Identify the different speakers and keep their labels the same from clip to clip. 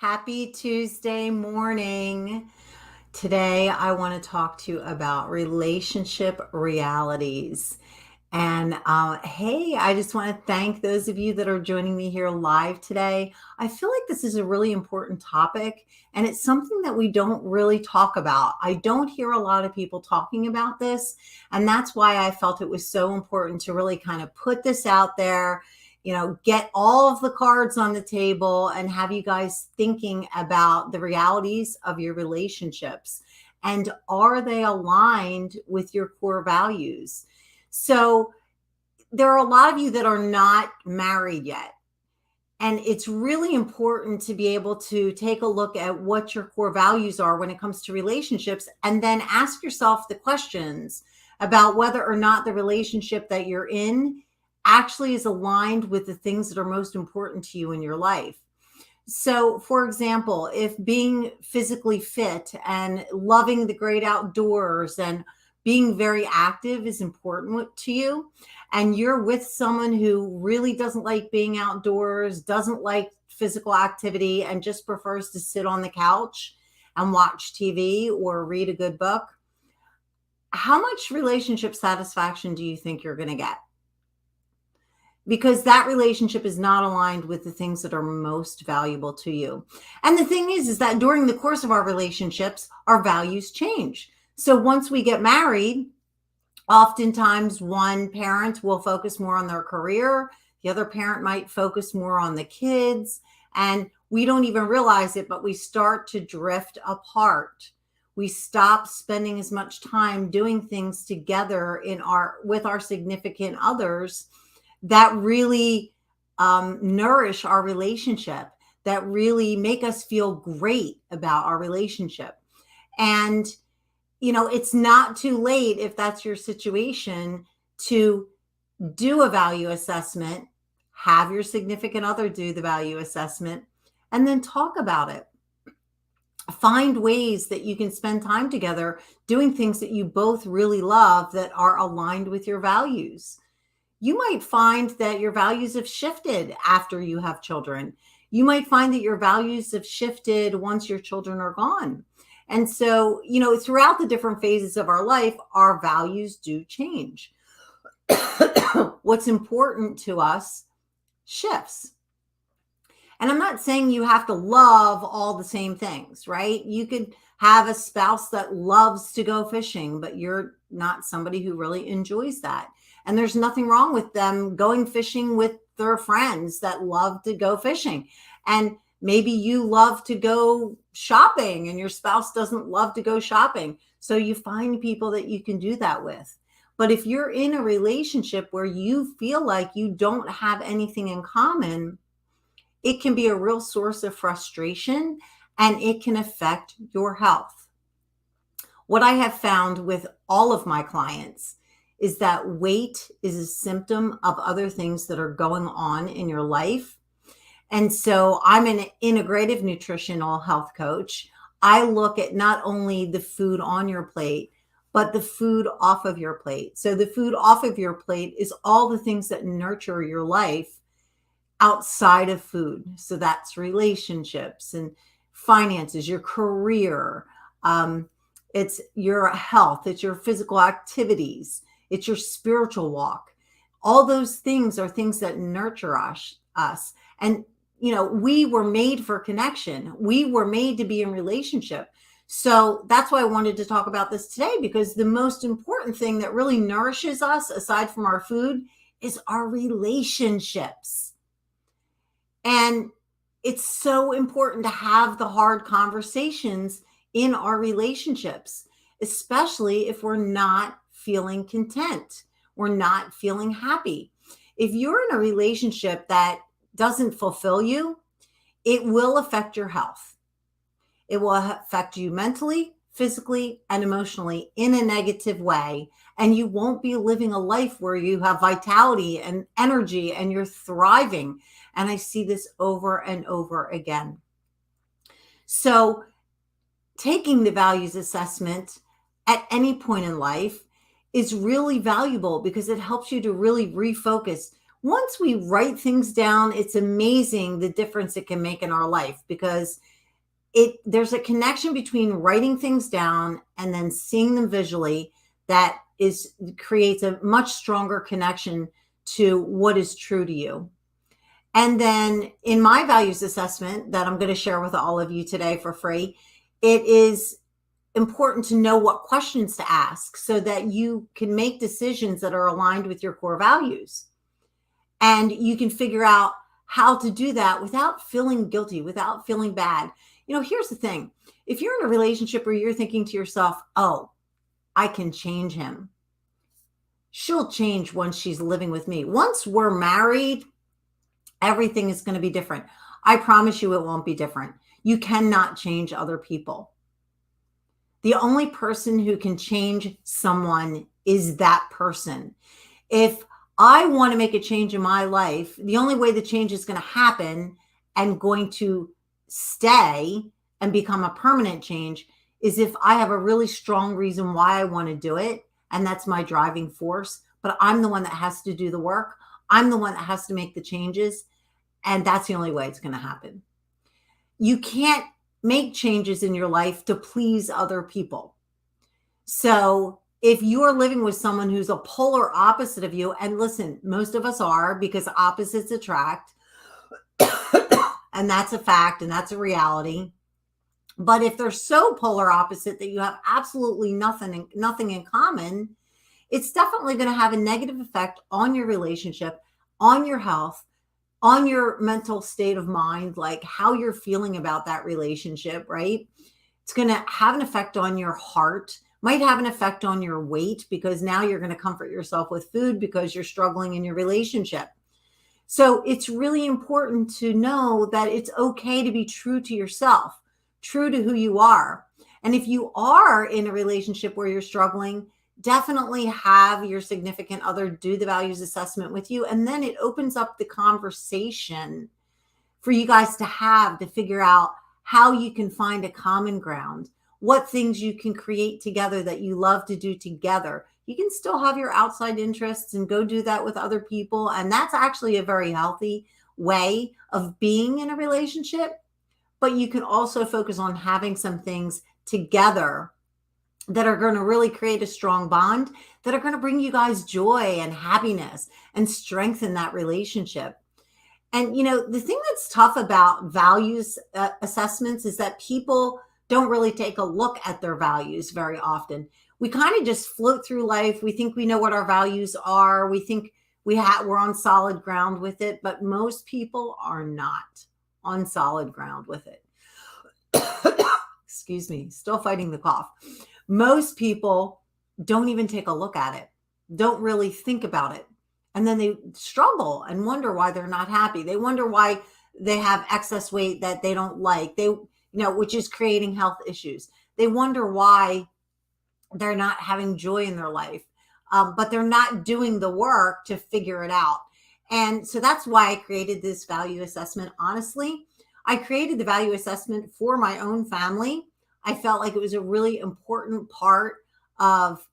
Speaker 1: Happy Tuesday morning. Today, I want to talk to you about relationship realities. And hey, I just want to thank those of you that are joining me here live today. I feel like this is a really important topic, and it's something that we don't really talk about. I don't hear a lot of people talking about this, and that's why I felt it was so important to really kind of put this out there, get all of the cards on the table and have you guys thinking about the realities of your relationships. And are they aligned with your core values? So, there are a lot of you that are not married yet. And it's really important to be able to take a look at what your core values are when it comes to relationships, and then ask yourself the questions about whether or not the relationship that you're in actually is aligned with the things that are most important to you in your life. So, for example, if being physically fit and loving the great outdoors and being very active is important to you, and you're with someone who really doesn't like being outdoors, doesn't like physical activity, and just prefers to sit on the couch and watch TV or read a good book, how much relationship satisfaction do you think you're going to get? Because that relationship is not aligned with the things that are most valuable to you. And the thing is that during the course of our relationships, our values change. So once we get married, oftentimes one parent will focus more on their career, the other parent might focus more on the kids, and we don't even realize it, but we start to drift apart. We stop spending as much time doing things together in our with our significant others that really nourish our relationship, that really make us feel great about our relationship. And, it's not too late if that's your situation to do a value assessment, have your significant other do the value assessment, and then talk about it. Find ways that you can spend time together doing things that you both really love that are aligned with your values. You might find that your values have shifted after you have children. You might find that your values have shifted once your children are gone. And so, throughout the different phases of our life, our values do change. What's important to us shifts. And I'm not saying you have to love all the same things, right? You could have a spouse that loves to go fishing, but you're not somebody who really enjoys that. And there's nothing wrong with them going fishing with their friends that love to go fishing. And maybe you love to go shopping and your spouse doesn't love to go shopping. So you find people that you can do that with. But if you're in a relationship where you feel like you don't have anything in common, it can be a real source of frustration and it can affect your health. What I have found with all of my clients is that weight is a symptom of other things that are going on in your life. And so I'm an integrative nutritional health coach. I look at not only the food on your plate, but the food off of your plate. So the food off of your plate is all the things that nurture your life outside of food. So that's relationships and finances, your career, it's your health, it's your physical activities, it's your spiritual walk. All those things are things that nurture us. And, we were made for connection. We were made to be in relationship. So that's why I wanted to talk about this today, because the most important thing that really nourishes us, aside from our food, is our relationships. And it's so important to have the hard conversations in our relationships, especially if we're not feeling content, we're not feeling happy. If you're in a relationship that doesn't fulfill you, it will affect your health. It will affect you mentally, physically, and emotionally in a negative way. And you won't be living a life where you have vitality and energy and you're thriving. And I see this over and over again. So, taking the values assessment at any point in life is really valuable because it helps you to really refocus. Once we write things down, it's amazing the difference it can make in our life, because there's a connection between writing things down and then seeing them visually that is creates a much stronger connection to what is true to you. And then in my values assessment that I'm going to share with all of you today for free, it is important to know what questions to ask so that you can make decisions that are aligned with your core values. And you can figure out how to do that without feeling guilty, without feeling bad. Here's the thing. If you're in a relationship where you're thinking to yourself, oh, I can change him, she'll change once she's living with me. Once we're married, everything is going to be different. I promise you it won't be different. You cannot change other people. The only person who can change someone is that person. If I want to make a change in my life, the only way the change is going to happen and going to stay and become a permanent change is if I have a really strong reason why I want to do it. And that's my driving force. But I'm the one that has to do the work. I'm the one that has to make the changes. And that's the only way it's going to happen. You can't make changes in your life to please other people. So if you're living with someone who's a polar opposite of you, and listen, most of us are, because opposites attract, and that's a fact and that's a reality. But if they're so polar opposite that you have absolutely nothing in common, it's definitely going to have a negative effect on your relationship, on your health, on your mental state of mind, like how you're feeling about that relationship, right? It's going to have an effect on your heart, might have an effect on your weight, because now you're going to comfort yourself with food because you're struggling in your relationship. So it's really important to know that it's okay to be true to yourself, true to who you are. And if you are in a relationship where you're struggling, definitely have your significant other do the values assessment with you. And then it opens up the conversation for you guys to have to figure out how you can find a common ground, what things you can create together that you love to do together. You can still have your outside interests and go do that with other people. And that's actually a very healthy way of being in a relationship. But you can also focus on having some things together that are going to really create a strong bond, that are going to bring you guys joy and happiness and strengthen that relationship. And, the thing that's tough about values assessments is that people don't really take a look at their values very often. We kind of just float through life. We think we know what our values are. We think we're on solid ground with it, but most people are not on solid ground with it. Excuse me, still fighting the cough. Most people don't even take a look at it, don't really think about it. And then they struggle and wonder why they're not happy. They wonder why they have excess weight that they don't like, which is creating health issues. They wonder why they're not having joy in their life, but they're not doing the work to figure it out. And so that's why I created this value assessment. Honestly, I created the value assessment for my own family. I felt like it was a really important part of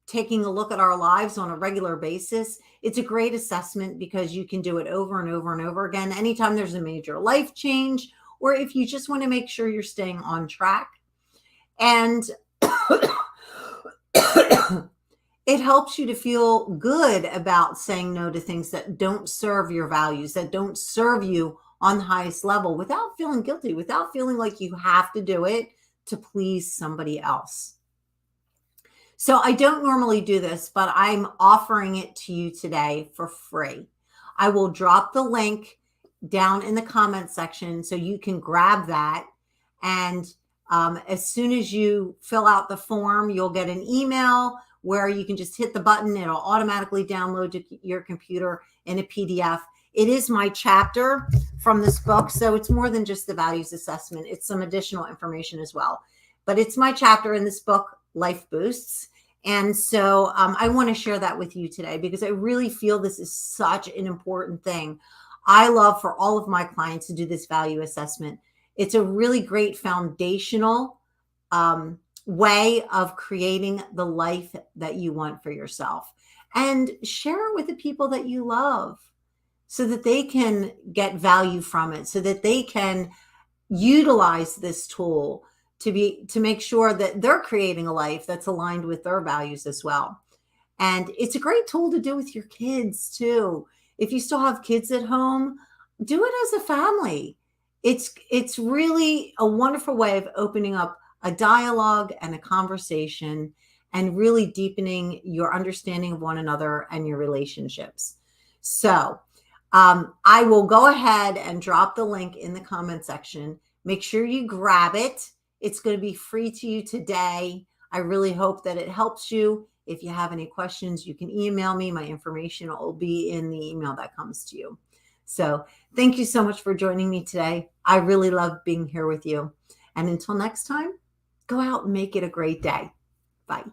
Speaker 1: taking a look at our lives on a regular basis. It's a great assessment because you can do it over and over and over again. Anytime there's a major life change, or if you just want to make sure you're staying on track. And it helps you to feel good about saying no to things that don't serve your values, that don't serve you on the highest level, without feeling guilty, without feeling like you have to do it to please somebody else. So I don't normally do this, but I'm offering it to you today for free. I will drop the link down in the comment section so you can grab that. And as soon as you fill out the form, you'll get an email where you can just hit the button. It'll automatically download to your computer in a PDF. It is my chapter from this book. So it's more than just the values assessment. It's some additional information as well. But it's my chapter in this book, Life Boosts. And so I want to share that with you today because I really feel this is such an important thing. I love for all of my clients to do this value assessment. It's a really great foundational way of creating the life that you want for yourself. and share it with the people that you love so that they can get value from it, so that they can utilize this tool to make sure that they're creating a life that's aligned with their values as well. And it's a great tool to do with your kids too. If you still have kids at home, do it as a family. It's really a wonderful way of opening up a dialogue and a conversation and really deepening your understanding of one another and your relationships. So, I will go ahead and drop the link in the comment section. Make sure you grab it. It's going to be free to you today. I really hope that it helps you. If you have any questions, you can email me. My information will be in the email that comes to you. So thank you so much for joining me today. I really love being here with you. And until next time, go out and make it a great day. Bye.